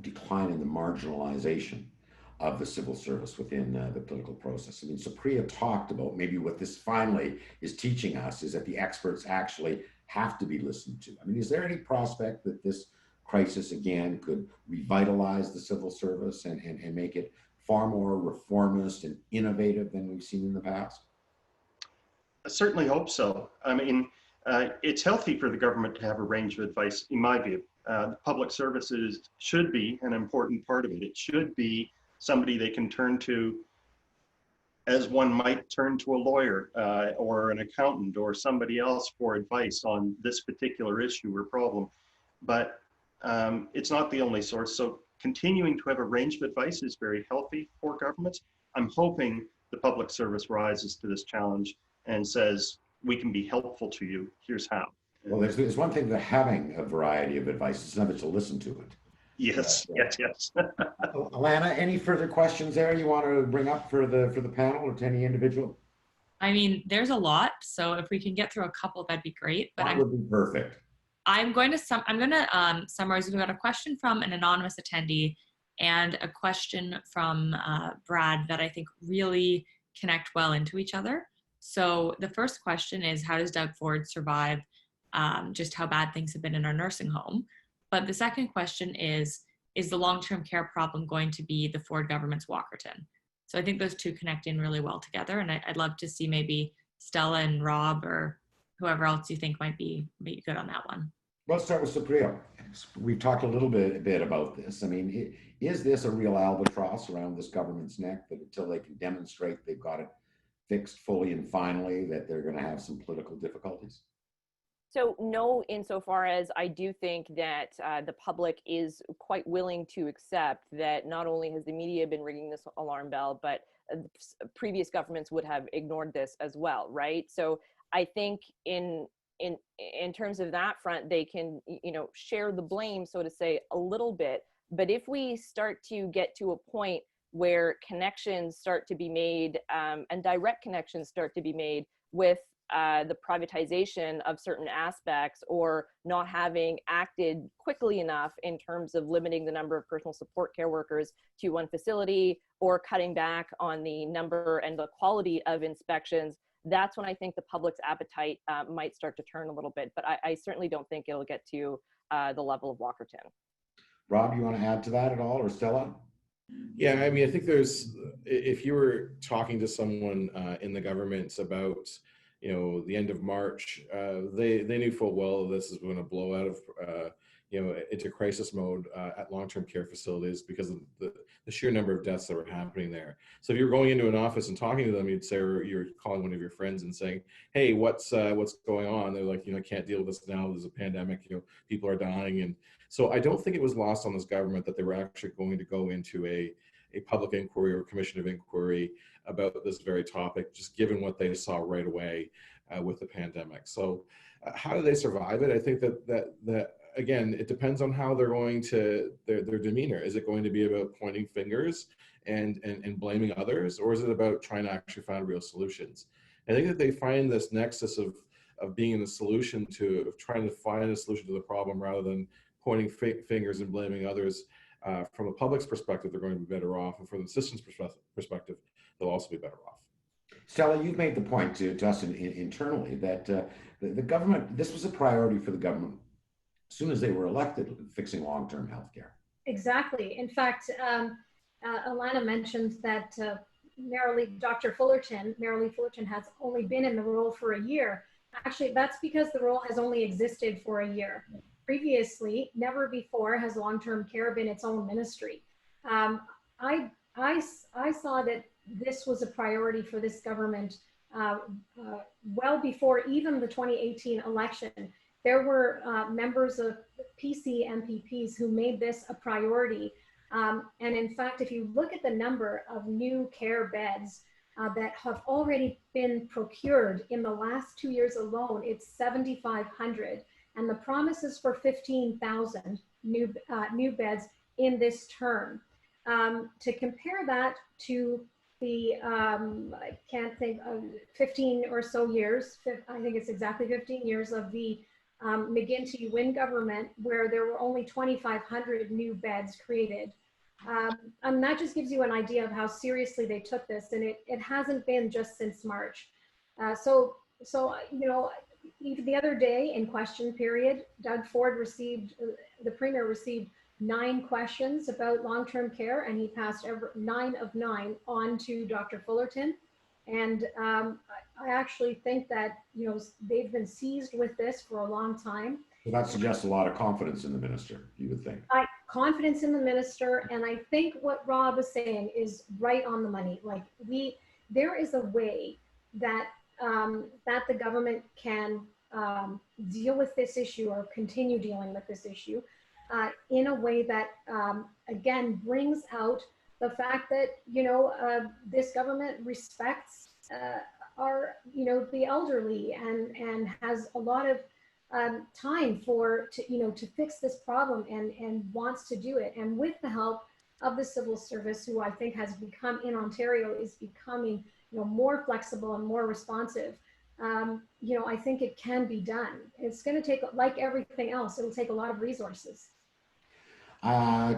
Speaker 1: decline in the marginalization of the civil service within the political process. I mean, Supriya talked about maybe what this finally is teaching us is that the experts actually have to be listened to? I mean, is there any prospect that this crisis again could revitalize the civil service and make it far more reformist and innovative than we've seen in the past?
Speaker 6: I certainly hope so. I mean, it's healthy for the government to have a range of advice, in my view. The public services should be an important part of it. It should be somebody they can turn to as one might turn to a lawyer or an accountant or somebody else for advice on this particular issue or problem. But it's not the only source. So continuing to have a range of advice is very healthy for governments. I'm hoping the public service rises to this challenge and says, we can be helpful to you. Here's how.
Speaker 1: Well, there's one thing to having a variety of advice. It's another to listen to it.
Speaker 6: Yes, yes.
Speaker 1: Alana, any further questions there you want to bring up for the panel or to any individual?
Speaker 2: I mean, there's a lot, so if we can get through a couple, that'd be great. But
Speaker 1: That would be perfect.
Speaker 2: I'm going to summarize. We've got a question from an anonymous attendee and a question from Brad that I think really connect well into each other. So the first question is, how does Doug Ford survive just how bad things have been in our nursing home? But the second question is the long-term care problem going to be the Ford government's Walkerton? So I think those two connect in really well together. And I'd love to see maybe Stella and Rob or whoever else you think might be good on that one.
Speaker 1: Let's start with Supriya. We've talked a little bit about this. I mean, is this a real albatross around this government's neck that until they can demonstrate they've got it fixed fully and finally, that they're going to have some political difficulties?
Speaker 3: So no, insofar as I do think that the public is quite willing to accept that not only has the media been ringing this alarm bell, but previous governments would have ignored this as well, right? So I think in terms of that front, they can, share the blame, so to say, a little bit. But if we start to get to a point where connections start to be made and direct connections start to be made with the privatization of certain aspects, or not having acted quickly enough in terms of limiting the number of personal support care workers to one facility, or cutting back on the number and the quality of inspections, that's when I think the public's appetite might start to turn a little bit. But I certainly don't think it'll get to the level of Walkerton.
Speaker 1: Rob, you want to add to that at all, or Stella?
Speaker 5: Yeah, I mean, I think if you were talking to someone in the government about, the end of March, they knew full well this is going to blow out of, into crisis mode at long-term care facilities because of the sheer number of deaths that were happening there. So if you're going into an office and talking to them, you'd say, or you're calling one of your friends and saying, hey, what's going on? They're like, I can't deal with this now. There's a pandemic, people are dying. And so I don't think it was lost on this government that they were actually going to go into a public inquiry or commission of inquiry about this very topic, just given what they saw right away with the pandemic. So how do they survive it? I think that again, it depends on how they're going to, their demeanor. Is it going to be about pointing fingers and blaming others, or is it about trying to actually find real solutions? I think that they find this nexus of being in the solution of trying to find a solution to the problem rather than pointing fingers and blaming others. From the public's perspective, they're going to be better off, and from the system's perspective, they'll also be better off.
Speaker 1: Stella, you've made the point to us internally that the government, this was a priority for the government as soon as they were elected, fixing long-term health care.
Speaker 4: Exactly. In fact, Alana mentioned that Dr. Marilee Fullerton has only been in the role for a year. Actually, that's because the role has only existed for a year. Previously, never before has long-term care been its own ministry. I saw that this was a priority for this government well before even the 2018 election. There were members of PC MPPs who made this a priority. And in fact, if you look at the number of new care beds that have already been procured in the last 2 years alone, it's 7,500. And the promise is for 15,000 new beds in this term. To compare that to the, I can't think of 15 or so years, I think it's exactly 15 years of the McGuinty-Wynne government, where there were only 2,500 new beds created. And that just gives you an idea of how seriously they took this, and it hasn't been just since March. So you know, even the other day in question period, Doug Ford received, the Premier received 9 questions about long-term care, and he passed 9 of 9 on to Dr. Fullerton. And I actually think that, you know, they've been seized with this for a long time.
Speaker 1: So that suggests a lot of confidence in the minister, you would think.
Speaker 4: Confidence in the minister, and I think what Rob is saying is right on the money. Like there is a way that that the government can deal with this issue or continue dealing with this issue in a way that again brings out the fact that, you know, this government respects our, you know, the elderly and has a lot of time to fix this problem and wants to do it. And with the help of the civil service, who I think has become in Ontario is becoming, you know, more flexible and more responsive. You know, I think it can be done. It's going to take, like everything else, it'll take a lot of resources.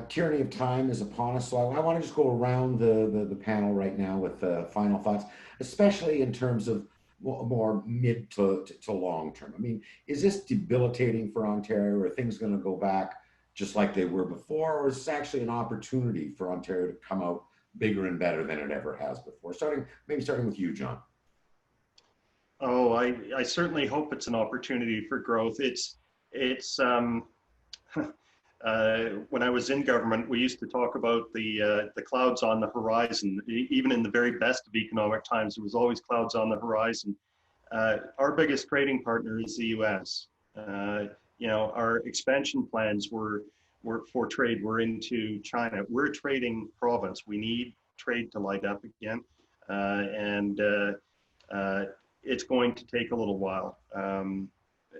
Speaker 1: Tyranny of time is upon us, so I want to just go around the panel right now with final thoughts, especially in terms of more mid to long term. I mean, is this debilitating for Ontario? Or are things going to go back just like they were before, or is this actually an opportunity for Ontario to come out bigger and better than it ever has before? Starting with you, John.
Speaker 6: Oh, I certainly hope it's an opportunity for growth. When I was in government, we used to talk about the clouds on the horizon. Even in the very best of economic times, there was always clouds on the horizon. Our biggest trading partner is the U.S. You know, our expansion plans were for trade. We're into China. We're a trading province. We need trade to light up again, and it's going to take a little while.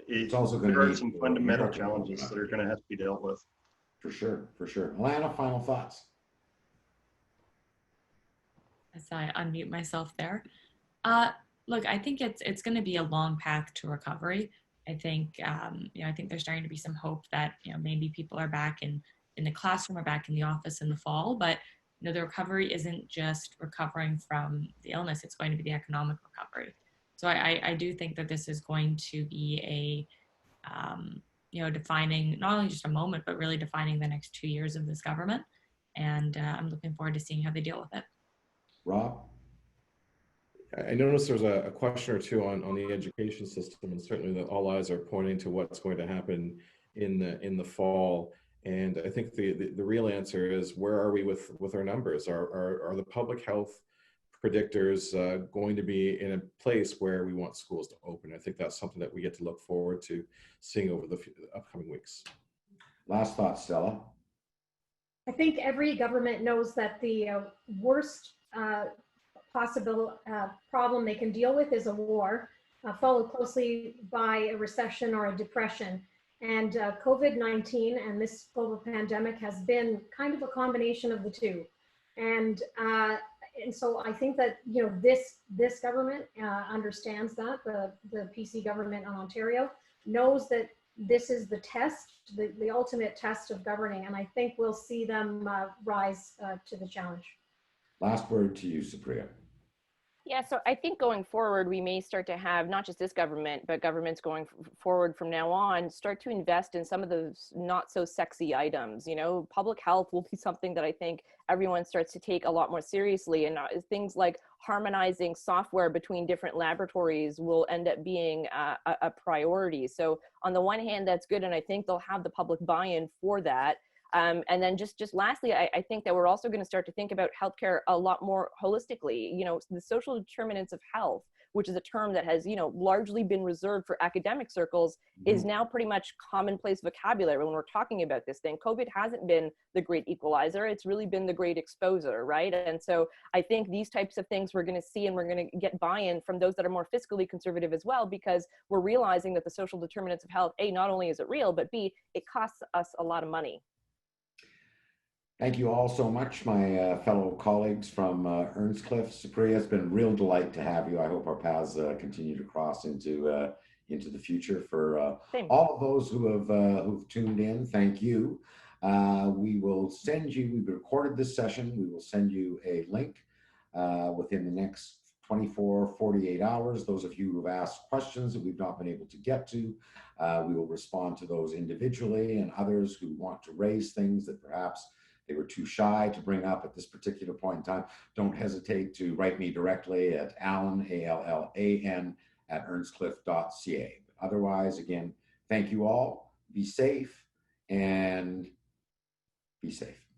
Speaker 1: It's also going
Speaker 6: there
Speaker 1: to
Speaker 6: are some fundamental challenges that are going to have to be dealt with.
Speaker 1: For sure, for sure. Alana, final thoughts.
Speaker 2: As I unmute myself there. Look, I think it's going to be a long path to recovery. I think, you know, I think there's starting to be some hope that, you know, maybe people are back in the classroom or back in the office in the fall, but, you know, the recovery isn't just recovering from the illness, it's going to be the economic recovery. So I do think that this is going to be a, you know, defining not only just a moment, but really defining the next 2 years of this government. And I'm looking forward to seeing how they deal with it.
Speaker 1: Rob?
Speaker 5: I noticed there's a question or two on the education system, and certainly that all eyes are pointing to what's going to happen in the fall. And I think the real answer is, where are we with our numbers? Are the public health predictors going to be in a place where we want schools to open? I think that's something that we get to look forward to seeing over the upcoming weeks.
Speaker 1: Last thought, Stella.
Speaker 4: I think every government knows that the worst possible problem they can deal with is a war, followed closely by a recession or a depression. And COVID-19 and this global pandemic has been kind of a combination of the two. And so I think that, you know, this government understands that. The PC government in Ontario knows that this is the test, the ultimate test of governing. And I think we'll see them rise to the challenge.
Speaker 1: Last word to you, Supriya.
Speaker 3: Yeah, so I think going forward, we may start to have not just this government, but governments going forward from now on, start to invest in some of those not so sexy items. You know, public health will be something that I think everyone starts to take a lot more seriously, and things like harmonizing software between different laboratories will end up being a priority. So on the one hand, that's good, and I think they'll have the public buy-in for that. And then just lastly, I think that we're also going to start to think about healthcare a lot more holistically. You know, the social determinants of health, which is a term that has, you know, largely been reserved for academic circles, is now pretty much commonplace vocabulary when we're talking about this thing. COVID hasn't been the great equalizer. It's really been the great exposer, right? And so I think these types of things we're going to see, and we're going to get buy-in from those that are more fiscally conservative as well, because we're realizing that the social determinants of health, A, not only is it real, but B, it costs us a lot of money.
Speaker 1: Thank you all so much, my fellow colleagues from Earnscliffe. Supriya, it's been a real delight to have you. I hope our paths continue to cross into the future. For all of those who have who've tuned in, thank you. We will send you, we've recorded this session, we will send you a link within the next 24, 48 hours. Those of you who've asked questions that we've not been able to get to, we will respond to those individually, and others who want to raise things that perhaps they were too shy to bring up at this particular point in time, don't hesitate to write me directly at Allan, ALLAN, at earnscliffe.ca. But otherwise, again, thank you all. Be safe and be safe.